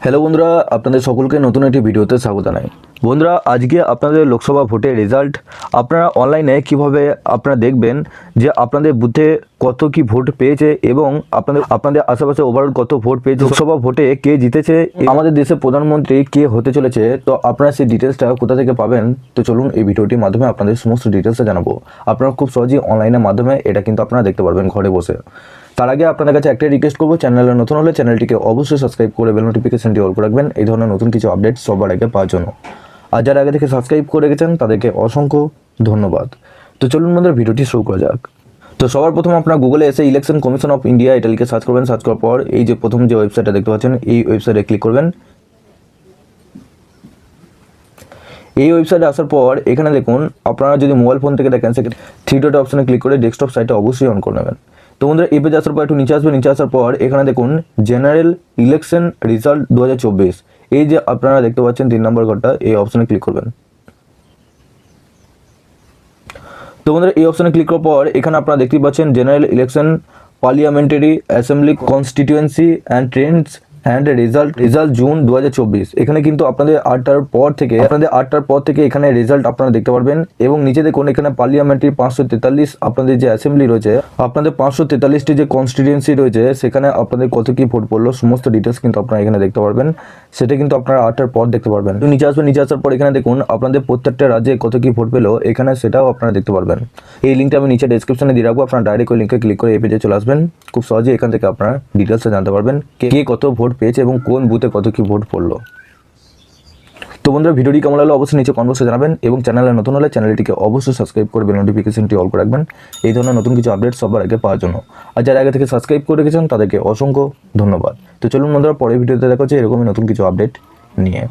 Hello বন্ধুরা, আপনাদের সকলকে নতুন একটি ভিডিওতে স্বাগত জানাই। বন্ধুরা, আজকে আপনাদের লোকসভা ভোটের রেজাল্ট আপনারা অনলাইনে কিভাবে আপনারা দেখবেন যে আপনাদের বুথে কত কি ভোট পেয়েছে এবং আপনাদের আশেপাশে ওভারঅল কত ভোট পেয়েছে, লোকসভা ভোটে কে জিতেছে, আমাদের দেশের প্রধানমন্ত্রী কে হতে চলেছে, তো আপনারা সেই ডিটেলসটা কোথা থেকে পাবেন। তো চলুন এই ভিডিওটির মাধ্যমে আপনাদের সমস্ত ডিটেলসটা জানাবো। আপনারা খুব সহজেই অনলাইনের মাধ্যমে এটা কিন্তু আপনারা দেখতে পারবেন ঘরে বসে। তার আগে আপনাদের কাছে একটাই রিকোয়েস্ট করবো, চ্যানেলে নতুন হলে চ্যানেলটিকে অবশ্যই সাবস্ক্রাইব করে বেল নোটিফিকেশনটি অল করে রাখবেন এই ধরনের নতুন কিছু আপডেট সবার আগে পাওয়ার জন্য। আর যারা আগে থেকে সাবস্ক্রাইব করে রেখেছেন তাদেরকে অসংখ্য ধন্যবাদ। তো চলুন আমাদের ভিডিওটি শুরু করা যাক। তো সবার প্রথম আপনারা গুগলে এসে ইলেকশন কমিশন অফ ইন্ডিয়া এটা লিখে সার্চ করবেন। সার্চ করার পর এই যে প্রথম যে ওয়েবসাইটটা দেখতে পাচ্ছেন এই ওয়েবসাইটে ক্লিক করবেন। এই ওয়েবসাইটে আসার পর এখানে দেখুন, আপনারা যদি মোবাইল ফোন থেকে দেখেন সেক্ষেত্রে থ্রি ডট অপশনে ক্লিক করে ডেস্কটপ সাইটে অবশ্যই অন করে নেবেন। তো বন্ধুরা, এই পেজে আসার পর একটু নিচে আসবে। নিচে আসার পর এখানে দেখুন জেনারেল ইলেকশন রেজাল্ট 2024, এই যে আপনারা দেখতে পাচ্ছেন 3 নম্বর ঘরটা, এই অপশনে ক্লিক করবেন। তো বন্ধুরা, এই অপশনে ক্লিক করার পর এখানে আপনারা দেখতেই পাচ্ছেন general election parliamentary assembly constituency and trends and result June 2024। এখানে কিন্তু আপনাদের 8টার পর থেকে এখানে রেজাল্ট আপনারা দেখতে পারবেন। এবং নিচে দেখুন এখানে পার্লিয়ামেন্টারি 543 আপনাদের যে অ্যাসেম্বলি রয়েছে, আপনাদের 543টি যে কনস্টিটিউয়েন্সি রয়েছে সেখানে আপনাদের কত কি ভোট পড়লো সমস্ত ডিটেলস কিন্তু আপনারা এখানে দেখতে পারবেন। সেটা কিন্তু আপনারা 8টার পর দেখতে পারবেন। তো নিচে আসবেন। নিচে আসার পর এখানে দেখুন আপনাদের প্রত্যেকটা রাজ্যে কত কি ভোট পেলো এখানে সেটাও আপনারা দেখতে পারবেন। এই লিঙ্কটা আমি নিচে ডেসক্রিপশনে দিয়ে রাখবো, আপনারা ডাইরেক্ট ওই লিঙ্কে ক্লিক করে এই পেজে চলে আসবেন। খুব সহজেই এখান থেকে আপনারা ডিটেলসটা জানতে পারবেন কে কত ভোট পেয়েছে এবং কোন বুথে কত কি ভোট পড়লো। তো বন্ধুরা, ভিডিওটি কেমন লাগলো অবশ্যই নিচে কমেন্ট বক্সে জানাবেন এবং চ্যানেলে নতুন হলে চ্যানেলটিকে অবশ্যই সাবস্ক্রাইব করে বেল নোটিফিকেশনটি অল করে রাখবেন এই ধরনের নতুন কিছু আপডেট সবার আগে পাওয়ার জন্য। আর যারা আগে থেকে সাবস্ক্রাইব করে রেখেছেন তাদেরকে অসংখ্য ধন্যবাদ। তো চলুন বন্ধুরা, পরের ভিডিওতে দেখা হচ্ছে এরকমই নতুন কিছু আপডেট নিয়ে।